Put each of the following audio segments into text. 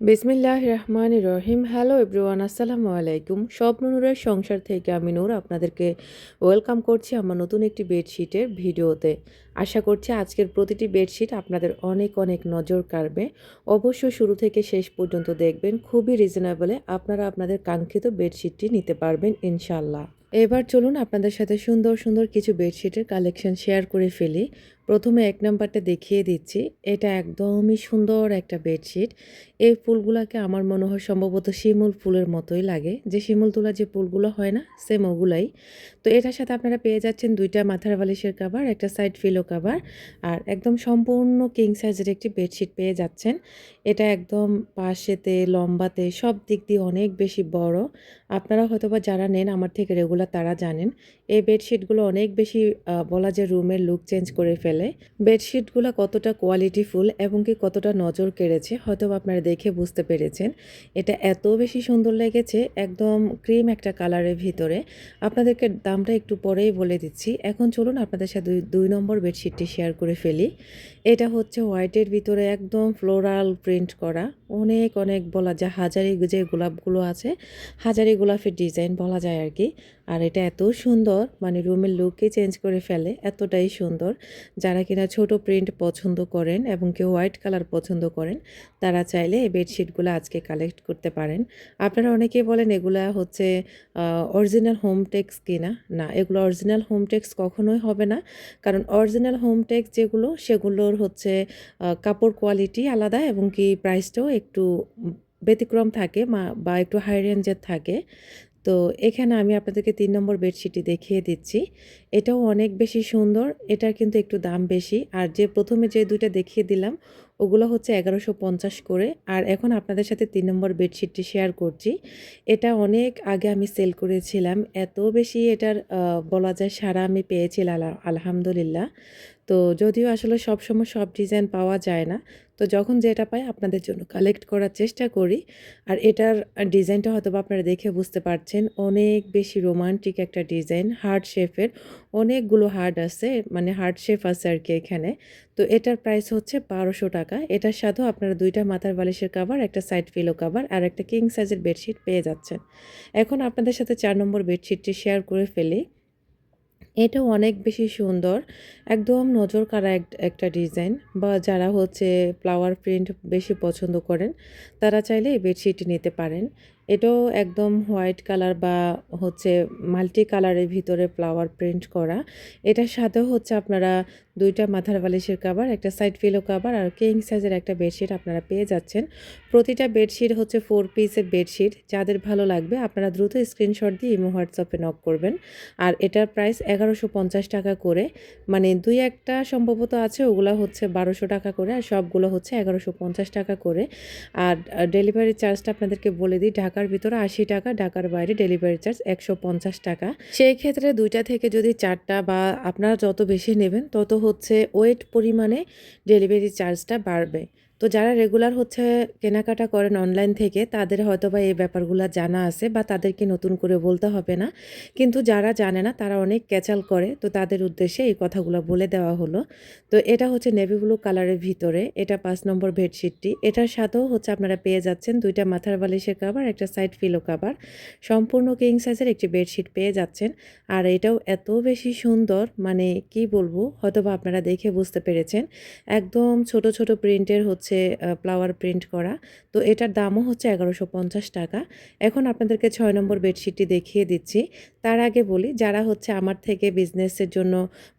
বিসমিল্লাহির রহমানির রহিম। Hello everyone, আসসালামু আলাইকুম। স্বপ্ন নূরের সংসার থেকে আমি নূর আপনাদেরকে ওয়েলকাম করছি আমার নতুন একটি বেডশিটের ভিডিওতে। আশা করছি আজকের প্রতিটি বেডশিট আপনাদের অনেক অনেক নজর কাড়বে। অবশ্যই শুরু থেকে শেষ পর্যন্ত দেখবেন, খুবই রিজনেবলে আপনারা আপনাদের কাঙ্ক্ষিত বেডশিটটি নিতে পারবেন ইনশাল্লাহ। এবার চলুন আপনাদের সাথে সুন্দর সুন্দর কিছু বেডশিটের কালেকশন শেয়ার করে ফেলি। প্রথমে এক নাম্বারটা দেখিয়ে দিচ্ছি। এটা একদমই সুন্দর একটা বেডশিট। এই ফুলগুলাকে আমার মনে হয় সম্ভবত শিমুল ফুলের মতোই লাগে, যে শিমুল তোলা যে ফুলগুলো হয় না, সেম ওগুলাই। তো এটার সাথে আপনারা পেয়ে যাচ্ছেন 2টা মাথার বালিশের কাভার, একটা সাইড ফিলো কাভার, আর একদম সম্পূর্ণ কিং সাইজের একটি বেডশিট পেয়ে যাচ্ছেন। এটা একদম পাশেতে লম্বাতে সব দিক দিয়ে অনেক বেশি বড়। আপনারা হয়তোবা যারা নেন আমার থেকে রেগুলার তারা জানেন এই বেডশিটগুলো অনেক বেশি বলা যায় রুমের লুক চেঞ্জ করে ফেলে। বেডশিটগুলো কতটা কোয়ালিটিফুল এবং কি কতটা নজর কেড়েছে হয়তো আপনারা দেখে বুঝতে পেরেছেন। এটা এত বেশি সুন্দর লেগেছে, একদম ক্রিম একটা কালারের ভিতরে। আপনাদেরকে দামটা একটু পরেই বলে দিচ্ছি। এখন চলুন আপনাদের সাথে দুই নম্বর বেডশিটটি শেয়ার করে ফেলি। এটা হচ্ছে হোয়াইটের ভিতরে একদম ফ্লোরাল প্রিন্ট করা, অনেক অনেক বলা যায় হাজারি যে গোলাপগুলো আছে, হাজারি গোলাপের ডিজাইন বলা যায় আর কি। আর এটা এত সুন্দর, মানে রুমের লুকই চেঞ্জ করে ফেলে, এতটাই সুন্দর। যারা কিনা ছোট প্রিন্ট পছন্দ করেন এবং কেউ হোয়াইট কালার পছন্দ করেন, তারা চাইলে এই বেডশিটগুলো আজকে কালেক্ট করতে পারেন। আপনারা অনেকেই বলেন এগুলা হচ্ছে অরিজিনাল হোমটেক্স কিনা। না, এগুলো অরিজিনাল হোমটেক্স কখনোই হবে না। কারণ অরিজিনাল হোমটেক্স যেগুলো, সেগুলোর হচ্ছে কাপড় কোয়ালিটি আলাদা এবং কি প্রাইসটাও একটু ব্যতিক্রম থাকে বা একটু হাই রেঞ্জের থাকে। তো এখানে আমি আপনাদেরকে 3 নম্বর বেডশিটটি দেখিয়ে দিচ্ছি। এটাও অনেক বেশি সুন্দর। এটার কিন্তু একটু দাম বেশি। আর যে প্রথমে যে 2টা দেখিয়ে দিলাম ওগুলো হচ্ছে 1150 করে। আর এখন আপনাদের সাথে 3 নম্বর বেডশিটটি শেয়ার করছি। এটা অনেক আগে আমি সেল করেছিলাম। এত বেশি এটার বলা যায় সাড়া আমি পেয়েছিলাম আলহামদুলিল্লাহ। তো যদিও আসলে সবসময় সব ডিজাইন পাওয়া যায় না। তো যখন যেটা পাই আপনাদের জন্য কালেক্ট করার চেষ্টা করি। আর এটার ডিজাইনটা হয়তোবা আপনারা দেখে বুঝতে পারছেন, অনেক বেশি রোমান্টিক একটা ডিজাইন, হার্ট শেপের। অনেকগুলো হার্ট আছে, মানে হার্ট শেপ আছে আর কি এখানে। তো এটার প্রাইস হচ্ছে 1200 টাকা। এটার সাথেও আপনারা 2টা মাথার বালিশের কাভার, একটা সাইড পিলো কাভার আর একটা কিং সাইজের বেডশিট পেয়ে যাচ্ছেন। এখন আপনাদের সাথে 4 নম্বর বেডশিটটি শেয়ার করে ফেলি। এটাও অনেক বেশি সুন্দর, একদম নজর কাড়া একটা ডিজাইন। বা যারা হচ্ছে ফ্লাওয়ার প্রিন্ট বেশি পছন্দ করেন, তারা চাইলে এই বেডশিটটি নিতে পারেন। এটাও একদম হোয়াইট কালার বা হচ্ছে মাল্টি কালারের ভিতরে ফ্লাওয়ার প্রিন্ট করা। এটার সাথেও হচ্ছে আপনারা 2টা মাথার বালিশের কাভার, একটা সাইড পিলো কাভার আর কিং সাইজের একটা বেডশিট আপনারা পেয়ে যাচ্ছেন। প্রতিটা বেডশিট হচ্ছে 4 পিসের বেডশিট। যাদের ভালো লাগবে আপনারা দ্রুত স্ক্রিনশট দিয়ে ইমো হোয়াটসঅ্যাপে নক করবেন। আর এটার প্রাইস 1150 টাকা করে। মানে 2-1টা সম্ভবত আছে, ওগুলা হচ্ছে 1200 টাকা করে, আর সবগুলো হচ্ছে 1150 টাকা করে। আর ডেলিভারি চার্জটা আপনাদেরকে বলে দিই, ঢাকার ভিতরে 80 টাকা, ঢাকার বাইরে ডেলিভারি চার্জ 150 টাকা। সেই ক্ষেত্রে 2টা থেকে যদি 4টা বা আপনারা যত বেশি নেবেন তত হচ্ছে ওয়েট পরিমাণে ডেলিভারি চার্জটা বাড়বে। তো যারা রেগুলার হচ্ছে কেনাকাটা করেন অনলাইন থেকে, তাদের হয়তোবা এই ব্যাপারগুলো জানা আছে বা তাদেরকে নতুন করে বলতে হবে না। কিন্তু যারা জানে না তারা অনেক ক্যাচাল করে, তো তাদের উদ্দেশ্যে এই কথাগুলো বলে দেওয়া হলো। তো এটা হচ্ছে নেভি ব্লু কালারের ভিতরে, এটা 5 নম্বর বেডশিটটি। এটার সাথেও হচ্ছে আপনারা পেয়ে যাচ্ছেন 2টা মাথার বালিশের কাভার, একটা সাইড পিলো কাভার, সম্পূর্ণ কিং সাইজের একটি বেডশিট পেয়ে যাচ্ছেন। আর এটাও এত বেশি সুন্দর, মানে কি বলবো, হয়তোবা আপনারা দেখে বুঝতে পেরেছেন। একদম ছোট ছোট প্রিন্টের হচ্ছে ফ্লাওয়ার প্রিন্ট করা। তো এটার দামও হচ্ছে 1150 টাকা। এখন আপনাদেরকে 6 নম্বর বেডশিটটি দেখিয়ে দিচ্ছি। তার আগে বলি, যারা হচ্ছে আমার থেকে বিজনেসের জন্য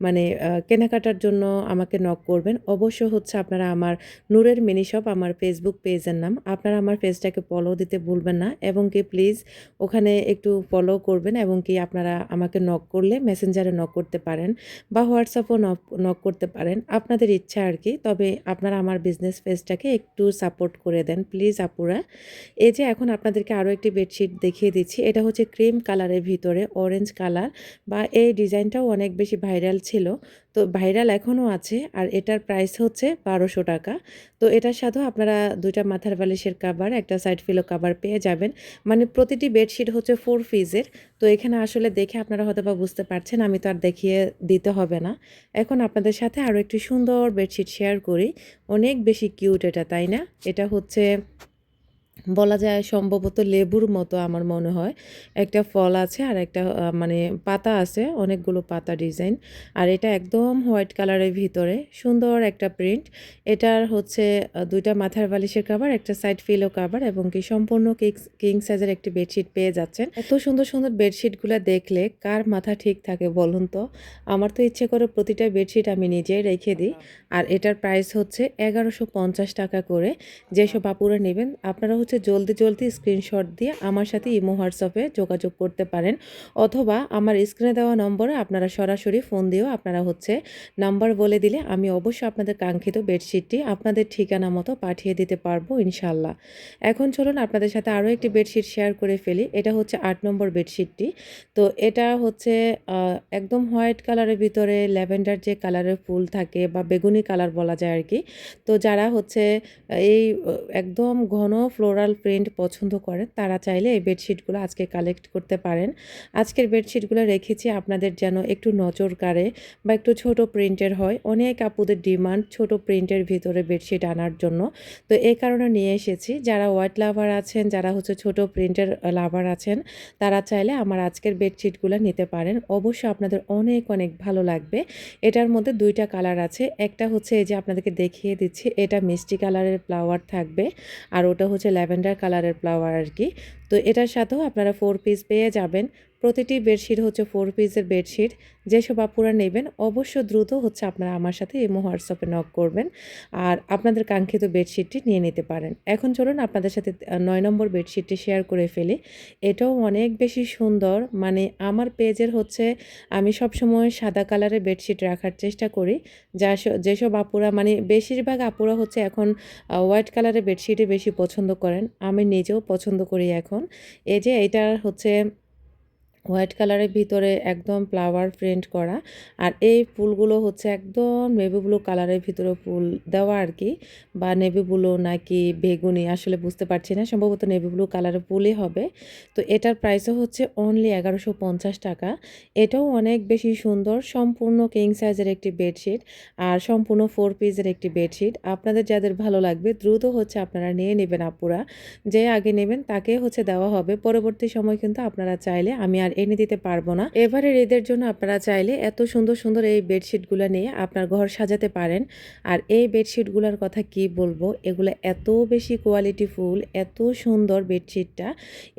মানে কেনাকাটার জন্য আমাকে নক করবেন, অবশ্য হচ্ছে আপনারা আমার নূরের মিনি শপ আমার ফেসবুক পেজের নাম, আপনারা আমার পেজটাকে ফলো দিতে ভুলবেন না এবং কি প্লিজ ওখানে একটু ফলো করবেন এবং কি আপনারা আমাকে নক করলে মেসেঞ্জারে নক করতে পারেন বা হোয়াটসঅ্যাপও নক করতে পারেন, আপনাদের ইচ্ছা আর কি। তবে আপনারা আমার বিজনেস পেজটাকে একটু সাপোর্ট করে দেন প্লিজ আপুরা। এই যে এখন আপনাদেরকে আরও একটি বেডশিট দেখিয়ে দিচ্ছি। এটা হচ্ছে ক্রিম কালারের ভিতরে অরেঞ্জ কালার, বা এই ডিজাইনটাও অনেক বেশি ভাইরাল ছিল, তো ভাইরাল এখনও আছে। আর এটার প্রাইস হচ্ছে 1200 টাকা। তো এটার সাথেও আপনারা 2টা মাথার বালিশের কাভার, একটা সাইড পিলো কাভার পেয়ে যাবেন। মানে প্রতিটি বেডশিট হচ্ছে 4 পিসের। তো এখানে আসলে দেখে আপনারা হয়তো বা বুঝতে পারছেন, আমি তো আর দেখিয়ে দিতে হবে না। এখন আপনাদের সাথে আরও একটি সুন্দর বেডশিট শেয়ার করি। অনেক বেশি কিউট এটা, তাই না? এটা হচ্ছে বলা যায় সম্ভবত লেবুর মতো আমার মনে হয়। একটা ফল আছে আর একটা মানে পাতা আছে, অনেকগুলো পাতা ডিজাইন। আর এটা একদম হোয়াইট কালারের ভিতরে সুন্দর একটা প্রিন্ট। এটার হচ্ছে ২ টা মাথার বালিশের কভার, একটা সাইড পিলো কভার এবং কি সম্পূর্ণ কিং সাইজের একটি বেডশিট পেয়ে যাচ্ছেন। এত সুন্দর, সুন্দর বেডশিটগুলা দেখলে কার মাথা ঠিক থাকে বলুন তো? আমার তো ইচ্ছে করে প্রতিটা বেডশিট আমি নিজেই রেখে দিই। আর এটার প্রাইস হচ্ছে ৳১১৫০ করে। যেসব আপুরা নেবেন আপনারা হচ্ছে জলদি, জলদি স্ক্রিনশট দিয়ে আমার সাথে ইমো হোয়াটসঅ্যাপে যোগাযোগ করতে পারেন। অথবা আমার স্ক্রিনে দেওয়া নম্বরে আপনারা সরাসরি ফোন দিয়েও আপনারা হচ্ছে নাম্বার বলে দিলে আমি অবশ্যই আপনাদের কাঙ্ক্ষিত বেডশিটটি আপনাদের ঠিকানা মতো পাঠিয়ে দিতে পারবো ইনশাআল্লাহ। এখন চলুন আপনাদের সাথে আরও একটি বেডশিট শেয়ার করে ফেলি। এটা হচ্ছে ৮ নম্বর বেডশিটটি। তো এটা হচ্ছে একদম হোয়াইট কালারের ভিতরে ল্যাভেন্ডার যে কালারের ফুল থাকে বা বেগুনি কালার বলা যায় আরকি। তো যারা হচ্ছে এই একদম ঘন ফ্লোরাল প্রিন্ট পছন্দ করেন তারা চাইলে এই বেডশিটগুলো আজকে কালেক্ট করতে পারেন। আজকের বেডশিটগুলো রেখেছি আপনাদের যেন একটু নজর কাড়ে বা একটু ছোট প্রিন্টের হয়। অনেক আপুদের ডিমান্ড ছোট প্রিন্টের ভিতরে বেডশিট আনার জন্য। তো এই কারণে নিয়ে এসেছি। যারা হোয়াইট লাভার আছেন, যারা হচ্ছে ছোট প্রিন্টের লাভার আছেন, তারা চাইলে আমার আজকের বেডশিটগুলো নিতে পারেন। অবশ্যই আপনাদের অনেক, অনেক ভালো লাগবে। এটার মধ্যে ২ টা কালার আছে। একটা হচ্ছে এই যে আপনাদেরকে দেখিয়ে দিচ্ছি, এটা মিষ্টি কালারের ফ্লাওয়ার থাকবে। আর ওটা হচ্ছে ল্যাভেন্ডার কালারের ফ্লাওয়ার আরকি। তো এটার সাথেও আপনারা 4 পিস পেয়ে যাবেন। প্রতিটি বেডশিট হচ্ছে 4 পিসের বেডশিট। যেসব আপুরা নেবেন অবশ্য দ্রুত হচ্ছে আপনারা আমার সাথে ইমো হোয়াটসঅ্যাপে নক করবেন। আর আপনাদের কাঙ্ক্ষিত বেডশিটটি নিয়ে নিতে পারেন। এখন চলুন আপনাদের সাথে ৯ নম্বর বেডশিটটি শেয়ার করে ফেলি। এটাও অনেক বেশি সুন্দর। মানে আমার পেজের হচ্ছে আমি সবসময় সাদা কালারের বেডশিট রাখার চেষ্টা করি। যেসব আপুরা মানে বেশিরভাগ আপুরা হচ্ছে এখন হোয়াইট কালারের বেডশিটই বেশি পছন্দ করেন। আমি নিজেও পছন্দ করি এখন। এই যে এইটা হচ্ছে হোয়াইট কালারের ভিতরে একদম ফ্লাওয়ার প্রিন্ট করা। আর এই ফুলগুলো হচ্ছে একদম নেভি ব্লু কালারের ভিতরে ফুল দেওয়া আরকি, বা নেভি ব্লু নাকি বেগুনি আসলে বুঝতে পারছি না। সম্ভবত নেভি ব্লু কালারের ফুলই হবে। তো এটার প্রাইসও হচ্ছে অনলি ৳১১৫০। এটাও অনেক বেশি সুন্দর। সম্পূর্ণ কিং সাইজের একটি বেডশিট আর সম্পূর্ণ 4 পিসের একটি বেডশিট। আপনাদের যাদের ভালো লাগবে দ্রুত হচ্ছে আপনারা নিয়ে নিবেন আপুরা। যে আগে নেবেন তাকে হচ্ছে দেওয়া হবে। পরবর্তী সময় কিন্তু আপনারা চাইলে আমি আর এনে দিতে পারবো না। এবারের ঈদের জন্য আপনারা চাইলে এত সুন্দর, সুন্দর এই বেডশিটগুলা নিয়ে আপনার ঘর সাজাতে পারেন। আর এই বেডশিটগুলার কথা কি বলবো, এগুলা এত বেশি কোয়ালিটিফুল, এত সুন্দর বেডশিটটা।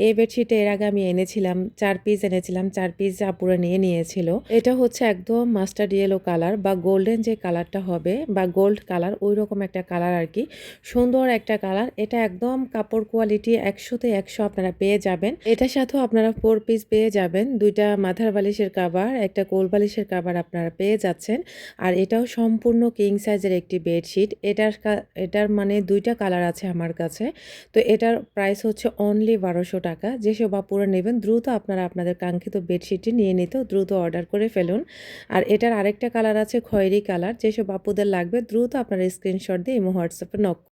এই বেডশিটটা এর আগে আমি এনেছিলাম, ৪ পিস এনেছিলাম। ৪ পিস আপুরা নিয়ে নিয়েছিল। এটা হচ্ছে একদম মাস্টার্ড ইয়েলো কালার বা গোল্ডেন যে কালারটা হবে বা গোল্ড কালার ওইরকম একটা কালার আরকি। সুন্দর একটা কালার। এটা একদম কাপড় কোয়ালিটি ১০০ তে ১০০ আপনারা পেয়ে যাবেন। এটার সাথেও আপনারা 4 পিস পেয়ে যাবেন। ২ টা মাথার বালিশের কভার, একটা কোল বালিশের কভার আপনারা পেয়ে যাচ্ছেন। আর এটাও সম্পূর্ণ কিং সাইজের একটি বেডশিট। এটার মানে ২ টা কালার আছে আমার কাছে। তো এটার প্রাইস হচ্ছে অনলি ৳১২০০। যেসব আপুরা নেবেন দ্রুত আপনারা আপনাদের কাঙ্ক্ষিত বেডশিটটি নিয়ে নিতেও দ্রুত অর্ডার করে ফেলুন। আর এটার আরেকটা কালার আছে খয়েরি কালার। যেসব আপুদের লাগবে দ্রুত আপনারা স্ক্রিনশট দিয়ে ইমো হোয়াটসঅ্যাপে নক